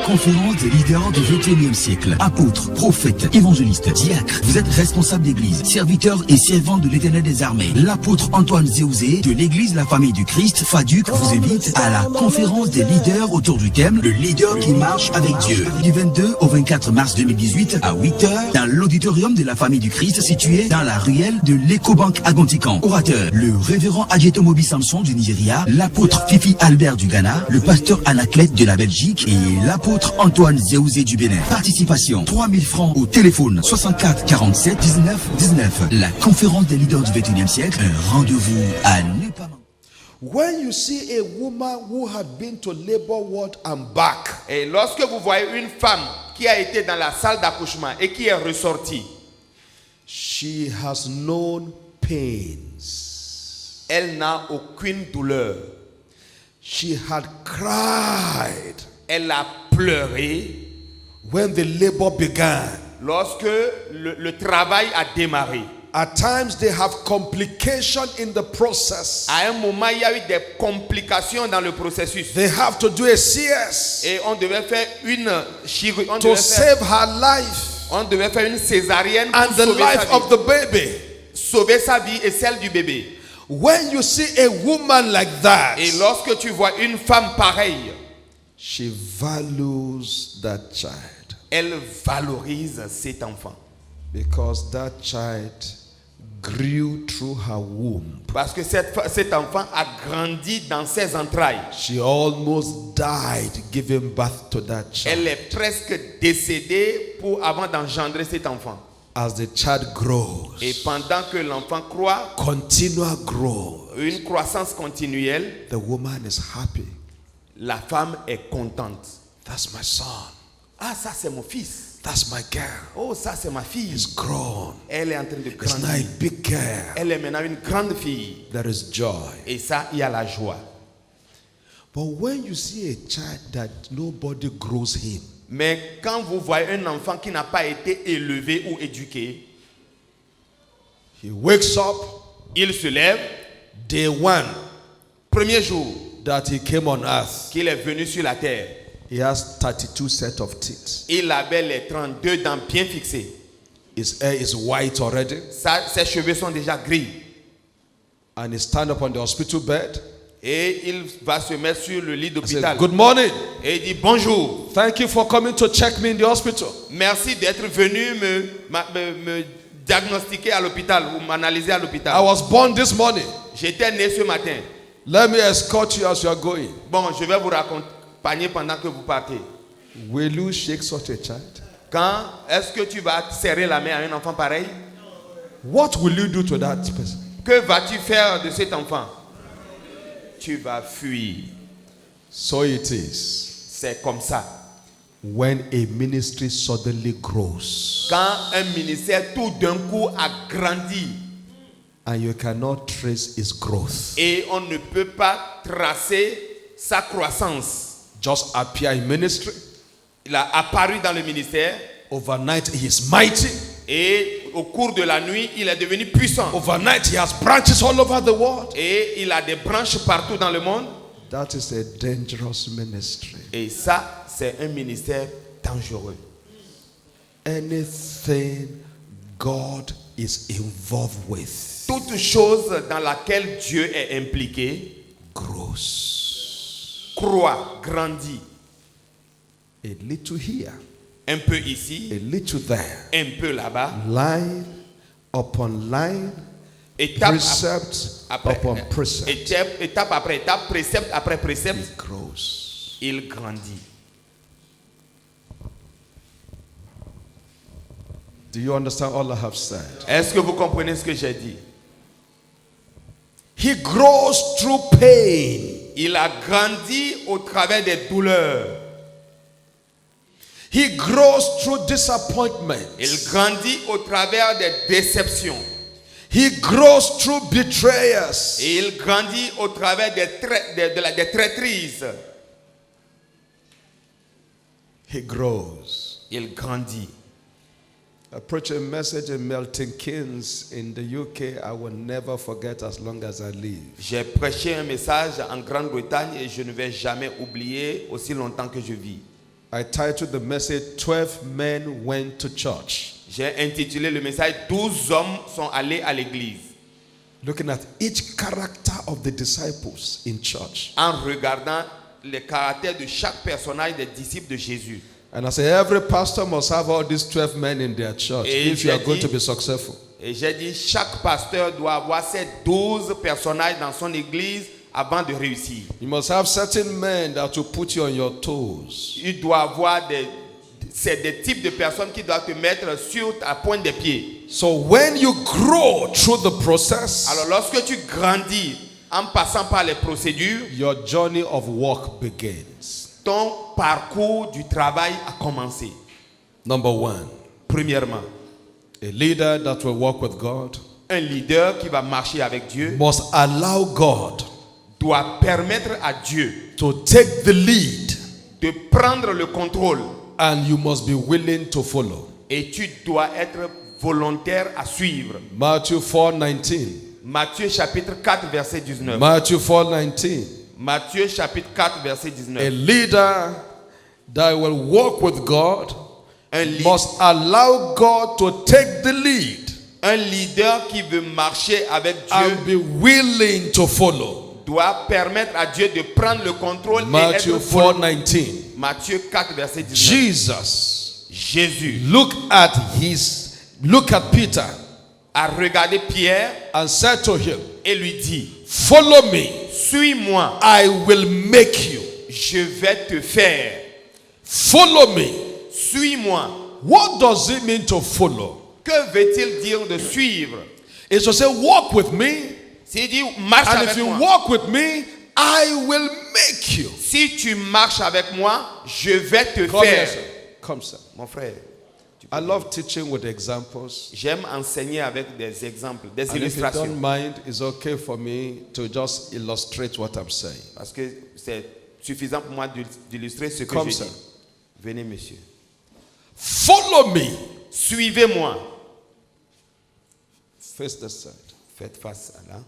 conférence des leaders du XXIe siècle. Apôtres, prophètes, évangélistes, diacres, vous êtes responsables d'église, serviteurs et servants de l'Éternel des armées. L'apôtre Antoine Zéouzé de l'église La Famille du Christ, FADUC, vous invite à la conférence des leaders autour du thème Le leader qui marche avec Dieu. Du 22 au 24 mars 2018 à 8h dans l'auditorium de La Famille du Christ situé dans la ruelle de l'Ecobank à Gontikan. Orateur, le révérend Adjeto Mobi Samson du Nigeria, l'apôtre Fifi Albert du Ghana, le pasteur Anaclet de la Belgique et l'apôtre Antoine Zéouzé du Bénin. Participation 3000 francs au téléphone 64 47 19 19. La conférence des leaders du XXIe siècle, un rendez-vous à ne pas manquer. When you see a woman who had been to labor ward and back, Et lorsque vous voyez une femme qui a été dans la salle d'accouchement et qui est ressortie, she has known pains. elle n'a aucune douleur. She had cried Elle a pleuré when the labor began. lorsque le travail a démarré. At times they have complication in the process. À un moment, il y a eu des complications dans le processus. They have to do a CS Et on devait faire une chirurgie. to save her life On devait faire une césarienne pour and the sauver sa life vie. of the baby. Sauver sa vie et celle du bébé. When you see a woman like that, Et lorsque tu vois une femme pareille, she values that child elle valorise cet enfant. because that child grew through her womb. Parce que cet enfant a grandi dans ses entrailles. She almost died giving birth to that child. Elle est presque décédée avant d'engendrer cet enfant. As the child grows, Et pendant que l'enfant croît, continual growth, une croissance continuelle, the woman is happy. la femme est contente. That's my son. Ah, ça c'est mon fils. That's my girl. Oh, ça c'est ma fille. He's grown. Elle est en train de It's now a grandir. big girl. Elle est maintenant une grande fille. There is joy. Et ça, il y a la joie. But when you see a child that nobody grows him, Mais quand vous voyez un enfant qui n'a pas été élevé ou éduqué, he wakes up, il se lève, day one premier jour that he came on earth, qu'il est venu sur la terre, he has 32 sets of teeth. il avait les 32 dents bien fixées. His hair is white already, Ses cheveux sont déjà gris. and he stand up on the hospital bed. Et il va se mettre sur le lit I d'hôpital. said, "Good morning. Et il dit bonjour. Thank you for coming to check me in the hospital. Merci d'être venu me diagnostiquer à l'hôpital ou m'analyser à I l'hôpital. was born this morning. J'étais né ce matin. Let me escort you as you are going." Bon, je vais vous accompagner pendant que vous partez. Will you shake such a child? Quand est-ce que tu vas serrer la main à un enfant pareil? What will you do to that person? Que vas-tu faire de cet enfant? Tu vas fuir. So it is C'est comme ça. when a ministry suddenly grows Quand un ministère tout d'un coup a grandi and you cannot trace its growth. et on ne peut pas tracer sa croissance. Just appear in ministry. Il a apparu dans le ministère Overnight he is mighty. et au cours de la nuit, il est devenu puissant. Overnight he has branches all over the world. Et il a des branches partout dans le monde. That is a dangerous ministry. Et ça, c'est un ministère dangereux. Anything God is involved with Toute chose dans laquelle Dieu est impliqué grows. croît, grandit. A little here, Un peu ici, a little there. un peu là-bas. Line upon line, Étape precept après upon precept. étape après étape, précepte après précepte, It grows. il grandit. Do you understand all I have said? Est-ce que vous comprenez ce que j'ai dit? He grows through pain. Il a grandi au travers des douleurs. He grows through disappointment. Il grandit au travers des déceptions. He grows through betrayers. Et il grandit au travers des traîtrises. He grows. Il grandit. I preached a message in Milton Keynes in the UK I will never forget as long as I live. J'ai prêché un message en Grande-Bretagne et je ne vais jamais oublier aussi longtemps que je vis. I titled the message 12 Men Went to Church. J'ai intitulé le message 12 hommes sont allés à l'église. Looking at each character of the disciples in church. En regardant les caractères de chaque personnage des disciples de Jésus. And I say every pastor must have all these 12 men in their church Et if you are j'ai going dit- to be successful. Et j'ai dit, chaque pasteur doit avoir ces 12 personnages dans son église avant de réussir. You must have certain men that will put you on your toes. Il doit avoir c'est des types de personnes qui doivent te mettre sur ta pointe des pieds. So when you grow through the process, Alors lorsque tu grandis en passant par les procédures, your journey of work begins. ton parcours du travail a commencé. Number one, Premièrement, a leader that will work with God un leader qui va marcher avec Dieu must allow God doit permettre à Dieu to take the lead, de prendre le contrôle and you must be willing to follow. et tu dois être volontaire à suivre. Matthew 4:19. Matthieu chapitre 4 verset 19. Matthew 4:19. Matthieu chapitre 4 verset A 19. leader that will walk with God Un, li- must allow God to take the lead un leader qui veut marcher avec Dieu and be willing to follow. doit permettre à Dieu de prendre le contrôle et Matthew être volontaire. 4:19. Matthieu 4 verset 19. Jesus Jésus look at Peter a regardé Pierre and said to him, et lui dit, "Follow me, suis-moi, I will make you." je vais te faire. Follow me. Suis-moi. What does it mean to follow? Que veut-il dire de suivre? It's to say, walk with me, S'il dit marche and avec if you moi. walk with me, I will make you. Si tu marches avec moi, je vais te Come here, faire. sir. Come, sir. Mon frère, I love teaching with examples. j'aime enseigner avec des exemples, des And if you illustrations. don't mind, it's okay for me to just illustrate what I'm saying. Parce que c'est suffisant pour moi d'illustrer ce que Comme je ça. dis. Venez, monsieur. Follow me. Suivez-moi. Face this side. Faites face à là.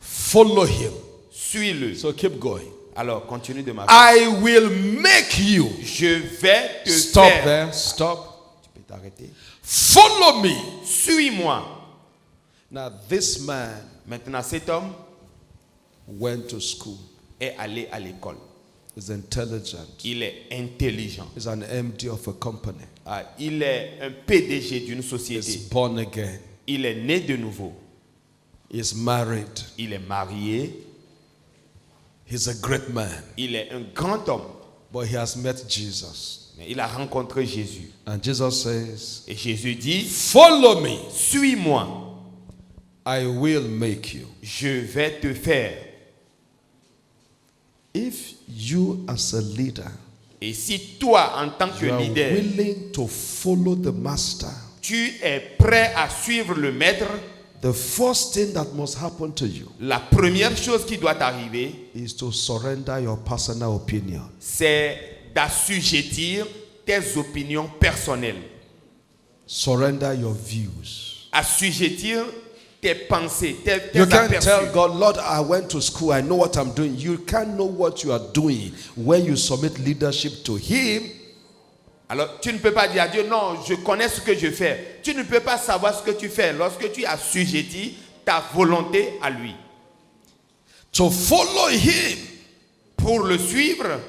Follow him. Suis-le. So keep going. Alors, continue de marcher. I will make you. Je vais te Stop faire. there. Stop. Tu peux t'arrêter. Follow me. Suis-moi. Now, this man Maintenant, cet homme went to school. est allé à l'école. He's intelligent. Il est intelligent. He's an MD of a company. Ah, il est un PDG d'une He's société. born again. Il est né de nouveau. He's married. Il est marié. He's a great man. Il est un grand homme. But he has met Jesus. Mais il a rencontré Jésus. And Jesus says, Et Jésus dit, "Follow me. suis-moi. I will make you." Je vais te faire. If you as a leader, Et si toi, en tant que you are leader, willing to follow the master, tu es prêt à suivre le maître, the first thing that must happen to you la première chose qui doit arriver, is to surrender your personal opinion. c'est d'assujettir tes opinions personnelles. Surrender your views. Assujettir tes pensées, tes You can't aperçus. tell God, "Lord, I went to school, I know what I'm doing." You can't know what you are doing when you submit leadership to Him. Alors, tu ne peux pas dire à Dieu, non, je connais ce que je fais. Tu ne peux pas savoir ce que tu fais lorsque tu assujettis ta volonté à lui. To follow Him Pour le suivre,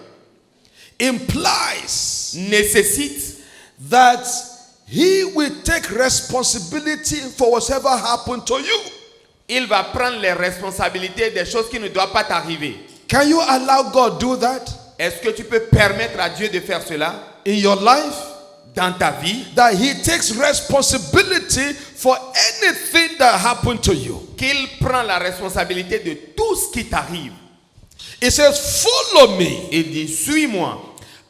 implies nécessite that He will take responsibility for whatever happened to you. il va prendre les responsabilités des choses qui ne doivent pas t'arriver. Can you allow God do that Est-ce que tu peux permettre à Dieu de faire cela in your life? dans ta vie? That He takes responsibility for anything that happened to you. Qu'il prend la responsabilité de tout ce qui t'arrive. It says, "Follow me. Il dit, suis-moi,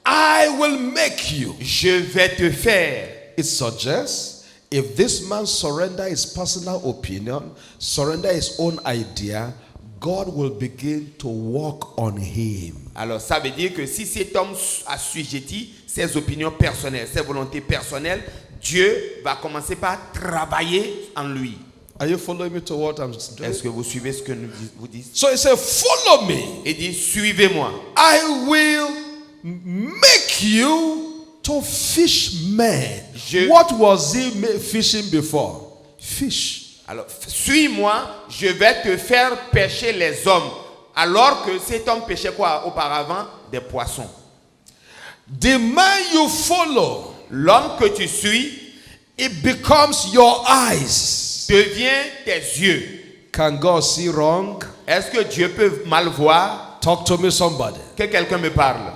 I will make you." je vais te faire. It suggests if this man surrender his personal opinion, surrender his own idea, God will begin to work on him. Alors ça veut dire que si cet homme assujettit ses opinions personnelles, ses volontés personnelles, Dieu va commencer par travailler en lui. Are you following me to what I'm doing? Est-ce que vous suivez ce que nous vous disons? So he said, "Follow me. Il dit, suivez-moi. I will make you to fish men. Je- What was he fishing before? Fish. Alors, suis-moi, je vais te faire pêcher les hommes. Alors que cet homme pêchait quoi auparavant? Des poissons. The man you follow, L'homme que tu suis it becomes your eyes. devient tes yeux. Can God see wrong? Est-ce que Dieu peut mal voir? Talk to me, somebody. Que quelqu'un me parle.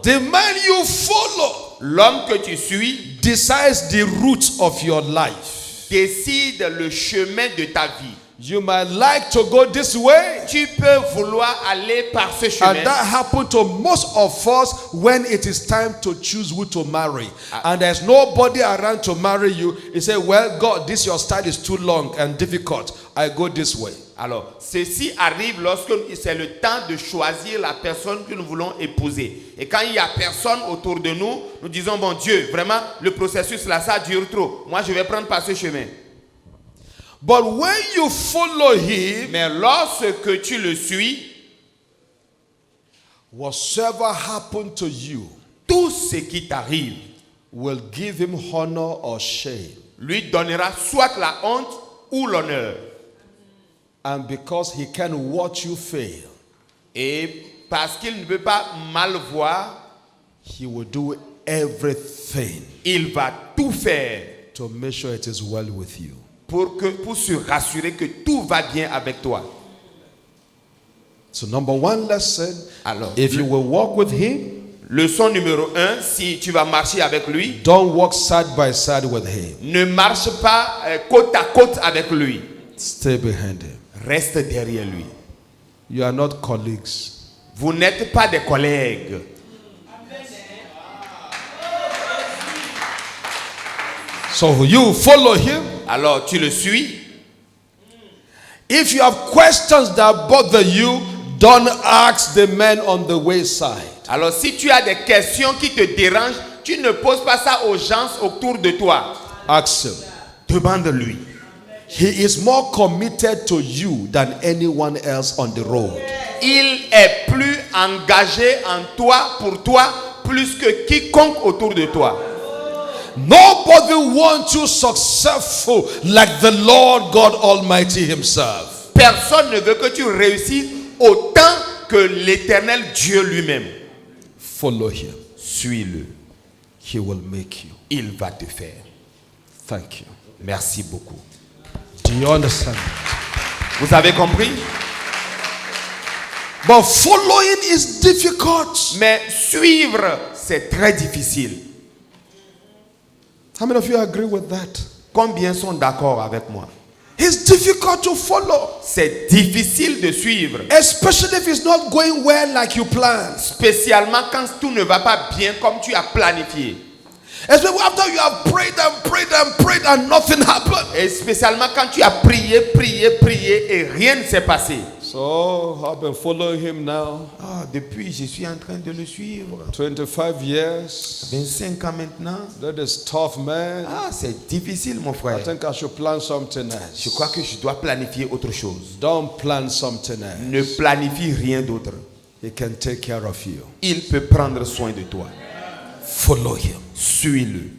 The man you follow L'homme que tu suis decides the route of your life. décide le chemin de ta vie. You might like to go this way, Tu peux vouloir aller par ce and chemin. that happened to most of us when it is time to choose who to marry. And there's nobody around to marry you. You say, well, God, this your style is too long and difficult. I go this way. Alors, ceci arrive lorsque c'est le temps de choisir la personne que nous voulons épouser. Et quand il n'y a personne autour de nous, nous disons, bon Dieu, vraiment, le processus là, ça dure trop. Moi, je vais prendre par ce chemin. But when you follow him, Mais lorsque tu le suis, whatsoever happened to you tout ce qui t'arrive will give him honor or shame. lui donnera soit la honte ou l'honneur. And because he can watch you fail, Et parce qu'il ne peut pas mal voir, he will do everything il va tout faire to make sure it is well with you. pour se rassurer que tout va bien avec toi. So number one lesson, Alors, if you will walk with him, leçon numéro 1, si tu vas marcher avec lui, don't walk side by side with him. ne marche pas côte à côte avec lui. Stay behind him. Reste derrière lui. You are not colleagues. Vous n'êtes pas des collègues. So you follow him. Alors, tu le suis. If you have questions that bother you, don't ask the men on the wayside. Alors, si tu as des questions qui te dérangent, tu ne poses pas ça aux gens autour de toi. Ask him. Demande-lui. He is more committed to you than anyone else on the road. Il est plus engagé en toi, pour toi, plus que quiconque autour de toi. Nobody wants you successful like the Lord God Almighty himself. Personne ne veut que tu réussisses autant que l'Éternel Dieu lui-même. Follow him. Suis-le. He will make you. Il va te faire. Thank you. Merci beaucoup. Do you understand? Vous avez compris? But following is difficult. Mais suivre, c'est très difficile. How many of you agree with that? Combien sont d'accord avec moi? It's difficult to follow, C'est difficile de suivre. especially if it's not going well like you planned. Spécialement quand tout ne va pas bien comme tu as planifié. Especially after you have prayed and prayed and prayed and nothing happened. Et spécialement quand tu as prié, prié, prié et rien ne s'est passé. So I've been following him now Ah, depuis, je suis en train de le suivre. 25 years. 25 ans maintenant. That is tough, man. Ah, c'est difficile, mon I frère. think I should plan something Je else. crois que je dois planifier autre chose. Don't plan something else. Ne planifie rien d'autre. He can take care of you. Il peut prendre soin de toi. Follow him. Suis-le.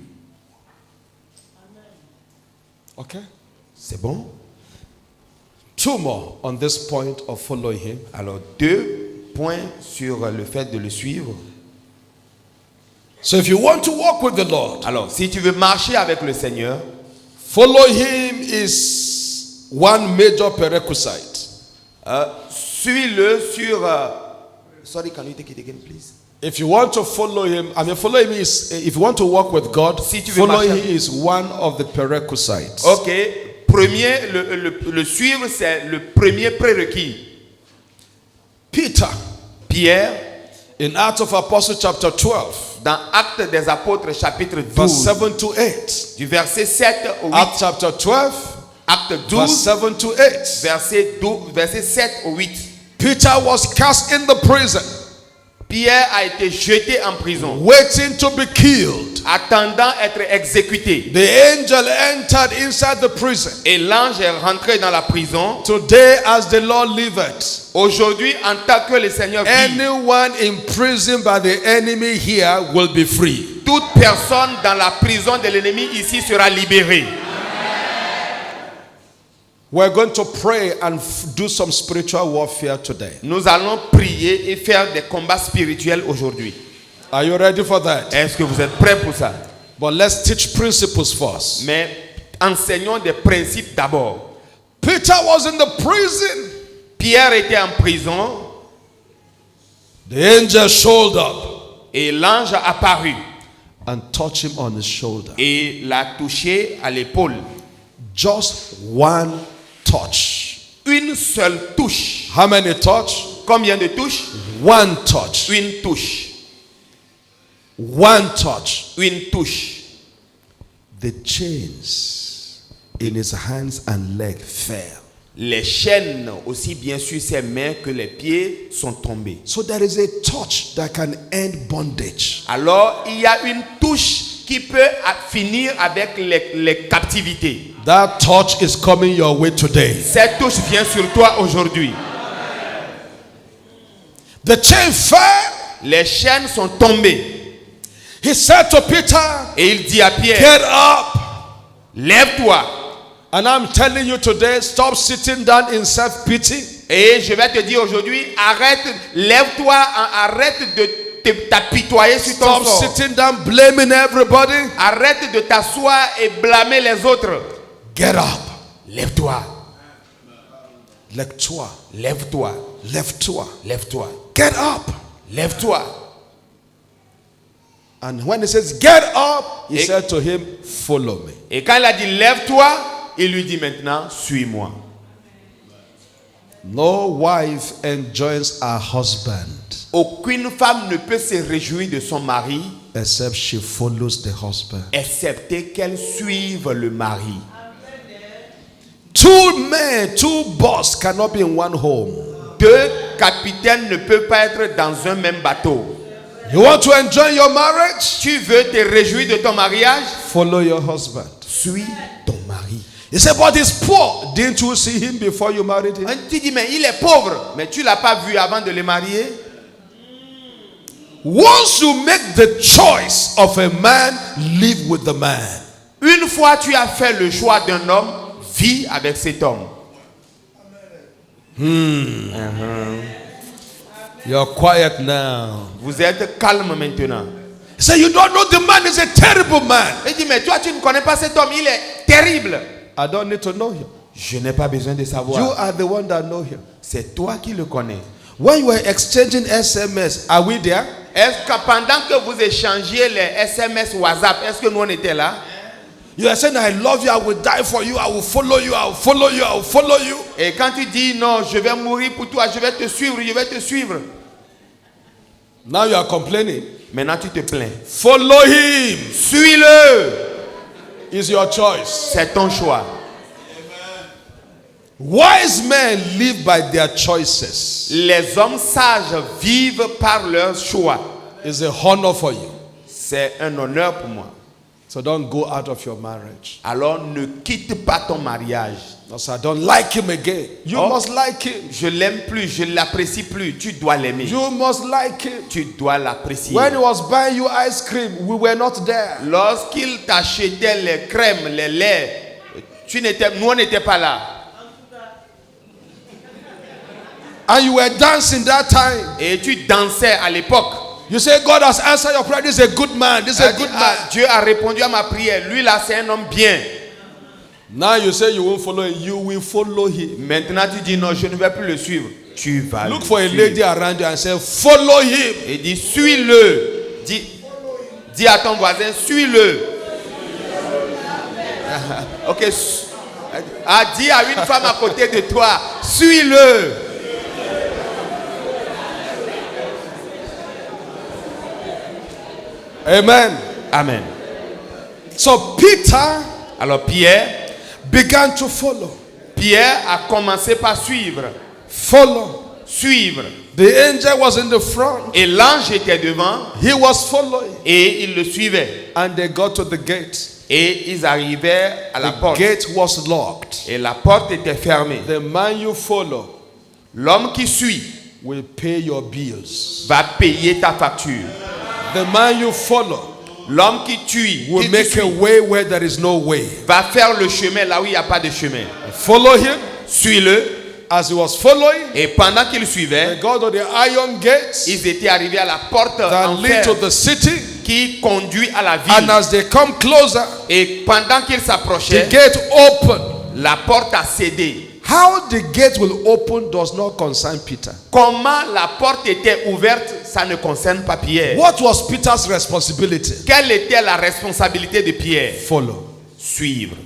Okay? C'est bon? Two more on this point of following him. Alors, 2 points sur le fait de le suivre. So if you want to walk with the Lord, Alors, si tu veux marcher avec le Seigneur, follow him is one major prerequisite. suis-le sur... sorry, can you take it again, please? If you want to follow him, follow him is, if you want to walk with God, Si tu veux following marcher- him is one of the prerequisites. Ok. Premier, le suivre, c'est le premier prérequis. Peter, Pierre, in Acts of Apostles chapter 12, dans Actes des Apôtres, chapitre verse 12, 7 to 8. du verset 7 au 8. Acts chapter 12, Acte verse 12, 7 to 8. verset 7 au 8. Peter was cast in the prison, Pierre a été jeté en prison, waiting to be killed. attendant être exécuté. The angel entered inside the prison. Et l'ange est rentré dans la prison. Today, as the Lord liveth, Aujourd'hui, en tant que le Seigneur vit, anyone imprisoned by the enemy here will be free. toute personne dans la prison de l'ennemi ici sera libérée. We're going to pray and do some spiritual warfare today. Nous allons prier et faire des combats spirituels aujourd'hui. Are you ready for that? Est-ce que vous êtes prêts pour ça? But let's teach principles first. Mais enseignons des principes d'abord. Peter was in the prison. Pierre était en prison The angel showed up et l'ange a apparu and touched him on his shoulder. et l'a touché à l'épaule. Just one touch. Une seule touche. How many touch? Combien de touches? One touch. Une touche. One touch. Une touche. The chains in his hands and legs fell. Les chaînes, aussi bien sur ses mains que les pieds, sont tombées. So there is a touch that can end bondage. Alors, il y a une touche qui peut finir avec les captivités. That touch is coming your way today. Cette touche vient sur toi aujourd'hui. The chain fell. Les chaînes sont tombées. He said to Peter, Et il dit à Pierre, get up. lève-toi. And I'm telling you today, stop sitting down in self-pity. Et je vais te dire aujourd'hui, arrête, lève-toi, arrête de t'apitoyer sur ton Stop sort. sitting down blaming everybody. Arrête de t'asseoir et blâmer les autres. Get up. Lève-toi, Lève-toi. lève-toi, Lève-toi. lève-toi, Get up. lève-toi. And when he says get up, he Et- said to him, follow me. Et quand il a dit lève-toi, il lui dit maintenant, suis-moi. No wife enjoys her husband Aucune femme ne peut se réjouir de son mari, except she follows the husband. excepté qu'elle suive le mari. Two men, two boss cannot be in one home. Deux capitaines ne peuvent pas être dans un même bateau. You want to enjoy your marriage? Tu veux te réjouir de ton mariage? Follow your husband. Suis ton mari. He said, but he's poor. Didn't you see him before you married him? Tu dis, mais il est pauvre, mais tu ne l'as pas vu avant de le marier? Once you make the choice of a man, live with the man. Une fois tu as fait le choix d'un homme, vis avec cet homme. You're quiet now. Vous êtes calme maintenant. He said, you don't know the man is a terrible man. Il dit, mais toi tu ne connais pas cet homme, il est terrible. I don't need to know him. Je n'ai pas besoin de You savoir. are the one that know him. C'est toi qui le connais. When you were exchanging SMS, are we there? Est-ce que pendant que vous échangiez les SMS WhatsApp, est-ce que nous on était là? You are saying, I love you, I will die for you, I will follow you, I will follow you, I will follow you. Et quand tu dis non, je vais mourir pour toi, je vais te suivre, je vais te suivre. Now you are complaining. Maintenant tu te plains. Follow him. Suis-le. It's your choice. C'est ton choix. Wise men live by their choices. Les hommes sages vivent par leurs choix. It's a honor for you. C'est un honneur pour moi. So don't go out of your marriage. Alors ne quitte pas ton mariage. No, sir, I don't like him again. You Oh. must like him. Je l'aime plus, je l'apprécie plus. Tu dois l'aimer. You must like him. Tu dois l'apprécier. When he was buying you ice cream, we were not there. Lorsqu'il t'achetait les crèmes, les laits, nous on n'était pas là. And you were dancing that time. Et tu dansais à l'époque. You say, God has answered your prayer. This is a good man. This is a good man. Dieu a répondu à ma prière. Lui là, c'est un homme bien. Now you say you won't follow him. You will follow him. Maintenant tu dis non, je ne vais plus le suivre. Tu vas Look le for a suivre. lady around you and say, follow him. Et dis suis-le. Dis à ton voisin, suis-le. Ok. Dis à une femme à côté de toi, suis-le. Amen. Amen. So Peter Alors Pierre began to follow. a commencé par suivre. Follow. Suivre. The angel was in the front. Et l'ange était devant He was following. et il le suivait. And they got to the gate. Et ils arrivèrent à la The porte. gate was locked. Et la porte était fermée. The man you follow L'homme qui suit will pay your bills. va payer ta facture. The man you follow L'homme qui tue will make a way where there is no way. va faire le chemin là où il n'y a pas de chemin. Follow him. Suis-le. As he was following, Et pendant qu'il they suivait, got to the iron gates ils étaient arrivés à la porte that en lead fer to the city. qui conduit à la And ville. as they come closer, Et pendant qu'ils the s'approchaient, gate opened. la porte a cédé. How the gate will open does not concern Peter. Comment la porte était ouverte, ça ne concerne pas Pierre. What was Peter's responsibility? Quelle était la responsabilité de Pierre? Follow. Suivre.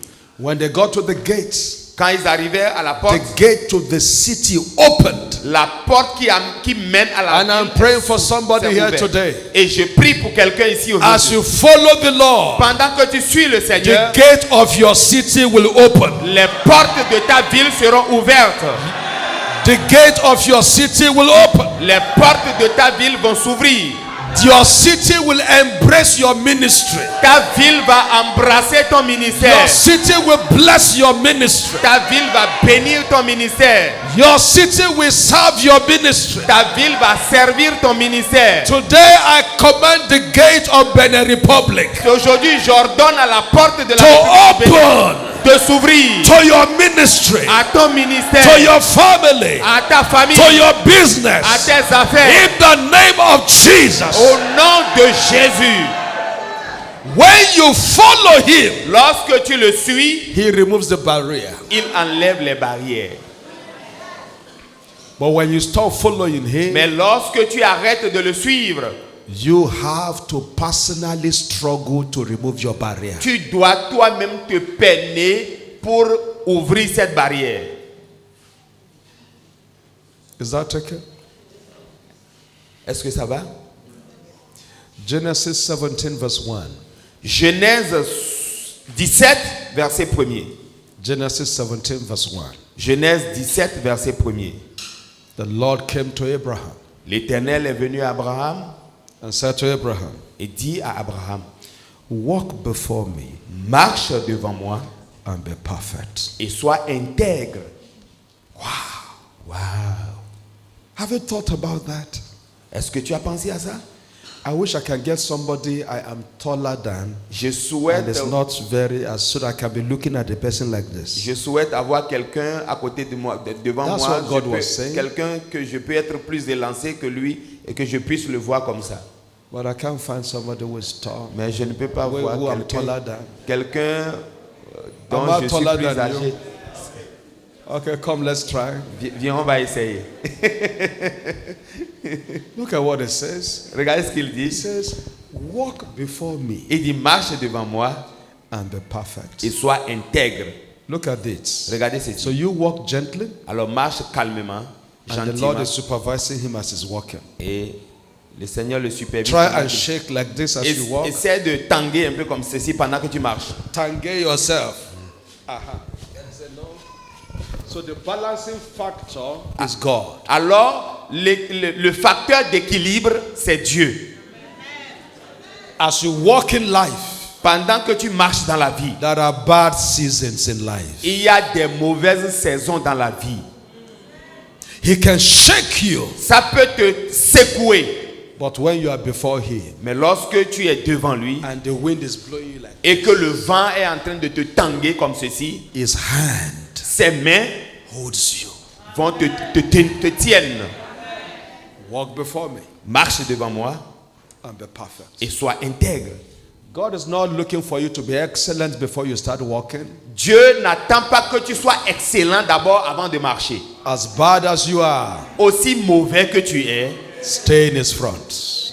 When they got to the gates, Quand ils arrivèrent à la porte, the gate to the city opened. la porte qui mène à la And I'm ville praying for somebody s'est here ouverte. today. Et je prie pour quelqu'un ici As aujourd'hui. you follow the Lord, Pendant que tu suis le Seigneur, the gate of your city will open. les portes de ta ville seront ouvertes. The gate of your city will open. Les portes de ta ville vont s'ouvrir. Your city will embrace your ministry. Ta ville va embrasser ton ministère. Your city will bless your ministry. Ta ville va bénir ton ministère. Your city will serve your ministry. Ta ville va servir ton ministère. Today I command the gate of Benin Republic Aujourd'hui, j'ordonne à la porte de la to République du Bénin open de s'ouvrir to your ministry, à ton ministère, to your family, à ta famille, to your à business. tes affaires. In the name of Jesus. Au nom de Jésus. When you follow him, Lorsque tu le suis, he removes the barrier. il enlève les barrières. But when you stop following him, Mais lorsque tu arrêtes de le suivre, you have to personally struggle to remove your barrier. tu dois toi-même te peiner pour ouvrir cette barrière. Is that okay? Est-ce que ça va? Genesis 17 verse 1. Genèse 17, verset 1er. Genesis 17 verse 1. Genèse 17, verset 1er. The Lord came to Abraham L'Éternel est venu à Abraham and said to Abraham, et dit à Abraham, walk before me marche devant moi and be perfect. et sois intègre. Wow. Have you thought about that? Est-ce que tu as pensé à ça? I wish I can get somebody I am taller than Je and souhaite, it's not very as so that I can be looking at the person like this. je souhaite avoir quelqu'un à côté de moi, devant That's moi, what God was saying. quelqu'un que je peux être plus élancé que lui et que je puisse le voir comme ça. But I can't find somebody who is tall. Mais je ne peux pas Who voir I'm taller than. quelqu'un dont I'm je not suis taller plus than âgé. you. Okay, come, let's try. Viens, on va essayer. Look at what it says. Regardez ce qu'il It dit. says, walk before me Il dit, marche devant moi and be perfect. et sois intègre. Look at this. Regardez ceci. So you walk gently, Alors marche calmement, and the Lord gentiment. is supervising him as he's walking. Et le Seigneur le supervise. Try pendant and qu'il- shake like this as you walk. Essaie de tanguer un peu comme ceci pendant que tu marches. Tangle yourself. So the balancing factor is God. Alors, le facteur d'équilibre, c'est Dieu. As you walk in life, Pendant que tu marches dans la vie, there are bad seasons in life. il y a des mauvaises saisons dans la vie. He can shake you, Ça peut te secouer. but when you are before him Mais lorsque tu es devant lui and the wind is blowing you like et que le vent est en train de te tanguer comme ceci, his hand ses mains holds you. vont te tiennent. Walk before me Marche devant moi and be perfect. et sois intègre. God is not looking for you to be excellent before you start walking. Dieu n'attend pas que tu sois excellent d'abord avant de marcher. As bad as you are, Aussi mauvais que tu es, stay in his front.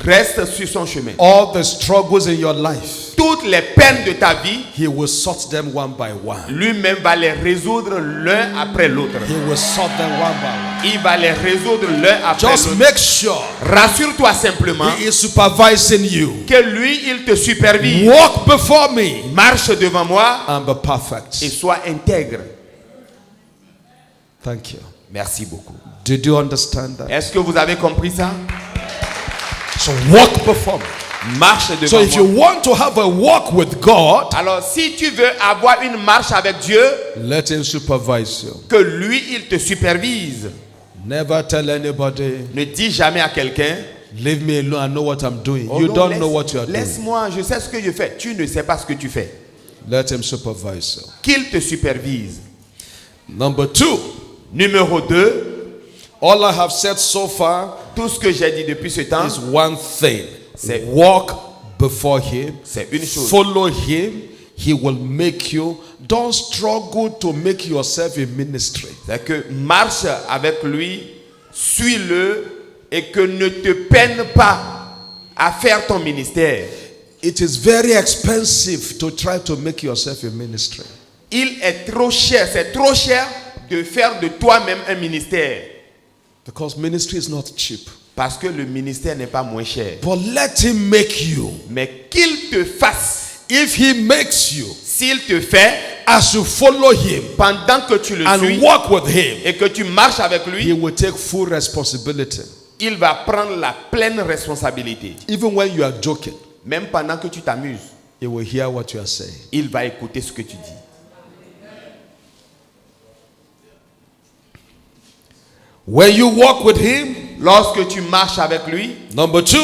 reste sur son chemin. All the struggles in your life, Toutes les peines de ta vie, he will sort them one by one. lui-même va les résoudre l'un après l'autre. He will sort them one by one. Il va les résoudre l'un après Just l'autre. make sure Rassure-toi simplement he is supervising you. que lui, il te supervise. Walk before me Marche devant moi and be et perfect. sois intègre. Thank you. Merci beaucoup. Did you understand that? Est-ce que vous avez compris ça? So walk before me. Marche devant So if you moi. want to have a walk with God, Alors, si tu veux avoir une marche avec Dieu, let him supervise you. que lui, il te supervise. Never tell anybody, Ne dis jamais à quelqu'un, leave me alone, I know what I'm doing. oh You non, don't know what you are doing. laisse-moi, je sais ce que je fais. Tu ne sais pas ce que tu fais. Let him supervise you. Qu'il te supervise. Number 2, Numéro 2, all I have said so far tout ce que j'ai dit depuis ce temps, is one thing. C'est- Walk before him. c'est une chose. Follow him. He will make you. Don't struggle to make yourself a ministry. C'est que marche avec lui, suis-le et que ne te peine pas à faire ton ministère. It is very expensive to try to make yourself a ministry. Il est trop cher, c'est trop cher de faire de toi-même un ministère. Because ministry is not cheap. Parce que le ministère n'est pas moins cher. But let him make you. Mais qu'il te fasse, If he makes you, s'il te fait, as you follow him pendant que tu le and suis walk with him, et que tu marches avec he lui, will take full responsibility. il va prendre la pleine responsabilité. Even when you are joking, Même pendant que tu t'amuses, he will hear what you are saying. il va écouter ce que tu dis. When you walk with him, Lorsque tu marches avec lui, number 2,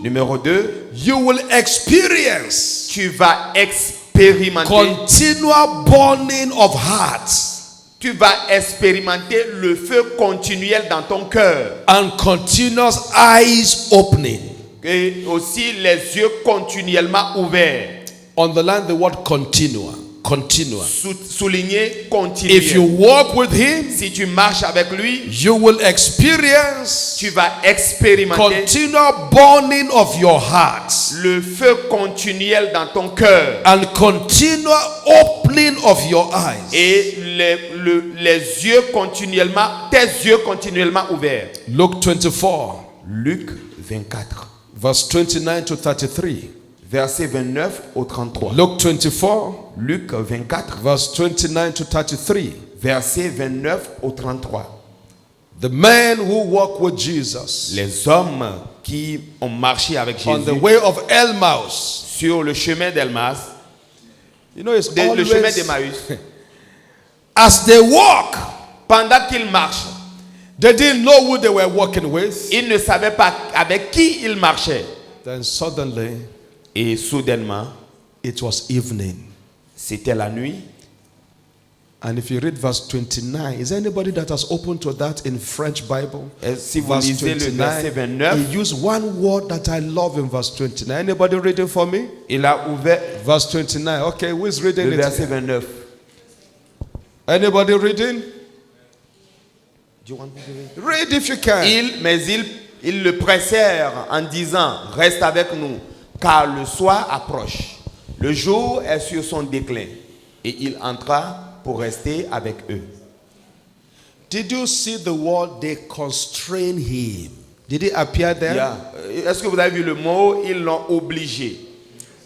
numéro 2, you will experience tu vas expérimenter, continual burning of hearts tu vas expérimenter le feu continuel dans ton cœur and continuous eyes opening. et aussi les yeux continuellement ouverts. Underline the word continua. Continua. Souligner If you continuel. walk with him, Si tu marches avec lui, you will experience tu vas expérimenter continual burning of your heart le feu continuel dans ton cœur and continual opening of your eyes. et les yeux continuellement, tes yeux continuellement ouverts. Luke 24, Luc 24, verse 29 to 33. verset 29 au 33. Luke 24, Luc 24, verse 29 to 33. verset 29 au 33. The men who walk with Jesus Les hommes qui ont marché avec on the Jésus way of Emmaus. sur le chemin d'Elmas, You know, it's le chemin always, d'Emmaüs, as they walk, pendant qu'ils marchent, they didn't know who they were walking with. ils ne savaient pas avec qui ils marchaient. Then suddenly, Et soudainement, it was evening. c'était la nuit. And if you read verse 29, is there anybody that has opened to that in French Bible? Et si vous Verse lisez le verset 29, he used one word that I love in verse 29. Anybody reading for me? il a ouvert Verse 29. Okay, who is reading le it? verset 29. Anybody reading? Read if you can. Ils le pressèrent en disant, reste avec nous, car le soir approche. Le jour est sur son déclin. Et il entra pour rester avec eux. Did you see the word they constrain him? Did it appear there? Yeah. Est-ce que vous avez vu le mot? Ils l'ont obligé.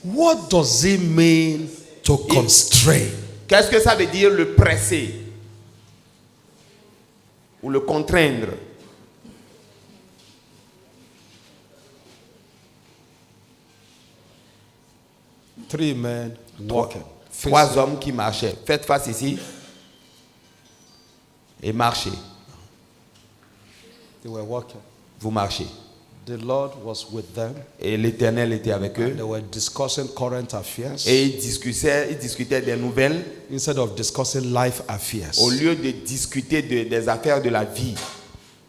What does it mean to constrain? Qu'est-ce que ça veut dire le presser? Ou le contraindre? Three men walking. Trois hommes qui marchaient. Faites face ici. Et marchez. They were walking. Vous marchez. The Lord was with them. Et l'Éternel était avec eux. They were discussing current affairs Et ils discutaient des nouvelles instead of discussing life affairs. au lieu de discuter des affaires de la vie.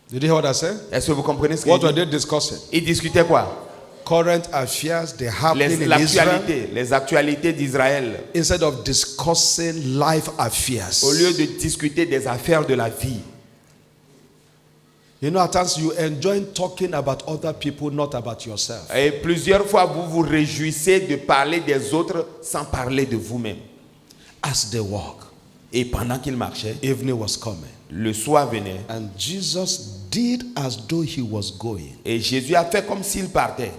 Did you hear what I said? Est-ce que vous comprenez ce que What je were dis? they discussing? Ils discutaient quoi? Current affairs, they happening in Israel. Les actualités d'Israël. Instead of discussing life affairs. Au lieu de discuter des affaires de la vie. You know, at times you enjoy talking about other people, not about yourself. Et plusieurs fois, vous vous réjouissez de parler des autres sans parler de vous-même. As they walk, Et pendant qu'ils marchaient, evening was coming. le soir venait. And Jesus did as though he was going. Et Jésus a fait comme s'il partait.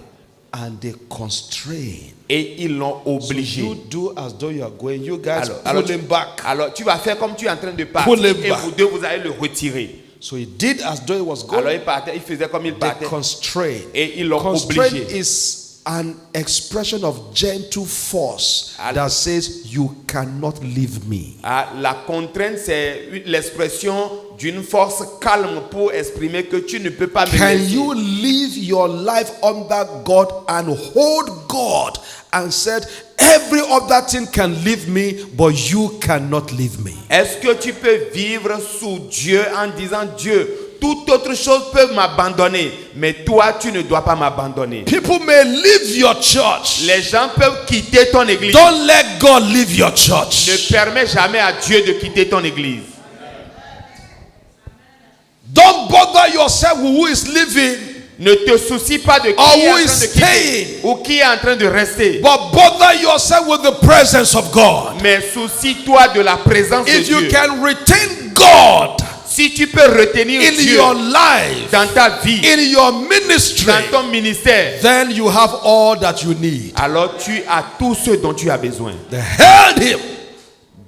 And they constrained. Et ils l'ont obligé. So you do as though you are going. You guys Alors, pull him back. Alors tu vas faire comme tu es en train de partir Pull him et back. vous deux vous allez le retirer. So he did as though he was Alors going. il partait, il faisait comme il They partait. constrain. Et ils l'ont Constraint obligé. is an expression of gentle force that says you cannot leave me. Ah, la contrainte, c'est l'expression d'une force calme pour exprimer que tu ne peux pas me Can laisser. you live your life under God and hold God and said every other thing can leave me but you cannot leave me? Est-ce que tu peux vivre sous Dieu en disant Dieu, toute autre chose peut m'abandonner, mais toi tu ne dois pas m'abandonner. People may leave your church. Les gens peuvent quitter ton église. Don't let God leave your church. Ne permets jamais à Dieu de quitter ton église. Don't bother yourself with who is living, Ne te soucie pas de qui or est en who is train de quitter staying, ou qui est en train de rester. but bother yourself with the presence of God. Mais soucie-toi de la présence de If you Dieu. can retain God Si tu peux retenir in Dieu your life, dans ta vie, in your ministry, dans ton ministère, then you have all that you need. alors tu as tout ce dont tu as besoin. They held him,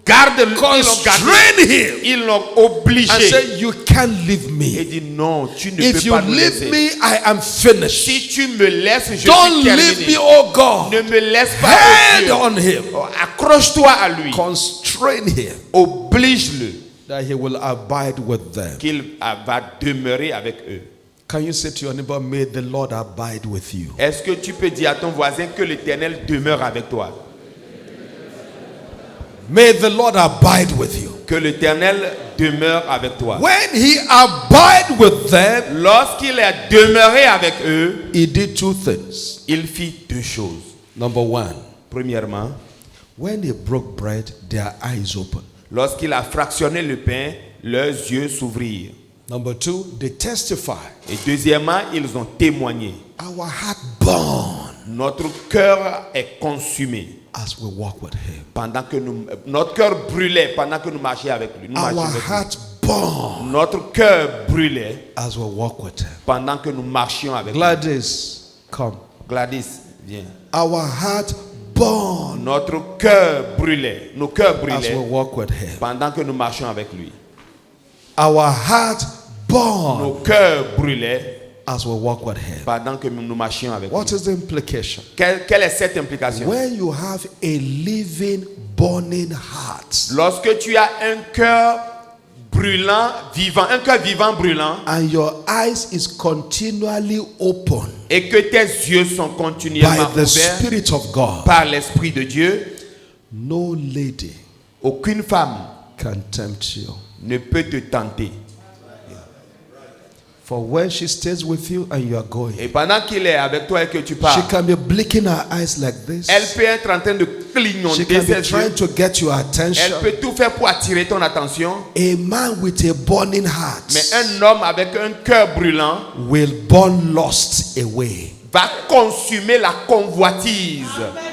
Garde-le, ils l'ont gardé, constrained him, ils l'ont and obligé. said, "You can't leave Et me. dit non, tu ne If peux you pas me leave laisser. me, I am finished. Si tu me laisses, je Don't suis leave terminé. me, oh God. Ne me laisse pas, oh Held Dieu. on him, Oh, accroche-toi à lui. constrain him, Oblige-le that he will abide with them." qu'il va demeurer avec eux. Can you say to your neighbor, "May the Lord abide with you"? Est-ce que tu peux dire à ton voisin que l'Éternel demeure avec toi? May the Lord abide with you. Que l'Éternel demeure avec toi. When he abide with them, Lorsqu'il est demeuré avec eux, he did two things. il fit deux choses. Number one, Premièrement, when they broke bread, their eyes opened. lorsqu'il a fractionné le pain, leurs yeux s'ouvrirent. Number two, they testified. Et deuxièmement, ils ont témoigné. Our heart burned Notre cœur est consumé as we walk with him. pendant que notre cœur brûlait pendant que nous marchions avec lui. Nous marchions Our avec lui. heart burned Notre cœur brûlait as we walk with him. pendant que nous marchions avec lui. Gladys, come. Gladys, viens. Our heart burned Notre cœur brûlait, nos cœurs as we brûlaient walk with him. pendant que nous marchions avec lui. Our heart burned Nos cœurs brûlaient as we walk with him. pendant que nous marchions avec What lui. is the implication? Quelle est cette implication? When you have a living, burning heart, Lorsque tu as un cœur brûlant, vivant, un cœur vivant brûlant, and your eyes is continually open et que tes yeux sont by continuellement the ouverts Spirit of God, par l'Esprit de Dieu, no lady aucune femme can tempt you. ne peut te tenter. For when she stays with you and you are going, Et pendant qu'il est avec toi et que tu she pars, can be blinking her eyes like this. elle peut être en train de She clignoter can be ses trying yeux. to get your Elle attention. peut tout faire pour attirer ton attention. A man with a burning heart Mais un homme avec un cœur brûlant will burn lust away. va consumer la convoitise.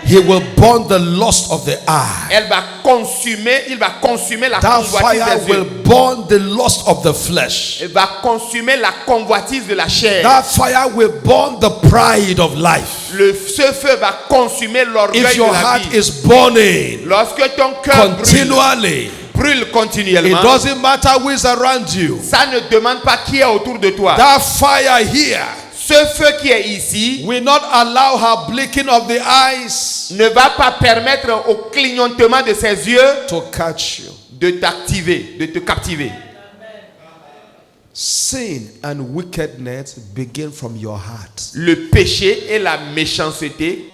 He will burn the lust of the eye. Il va consumer la That convoitise fire des will yeux. burn the lust of the flesh. Il va consumer la convoitise de la chair. That fire will burn the pride of life. Ce feu va consumer l'orgueil If de your la heart vie. is burning Lorsque ton cœur continually, brûle it continuellement, doesn't matter who is around you. ça ne demande pas qui est autour de toi. That fire here Ce feu qui est ici will not allow her blinking of the eyes ne va pas permettre au clignotement de ses yeux to catch you. de t'activer, de te captiver. Sin and wickedness begin from your heart. Le péché et la méchanceté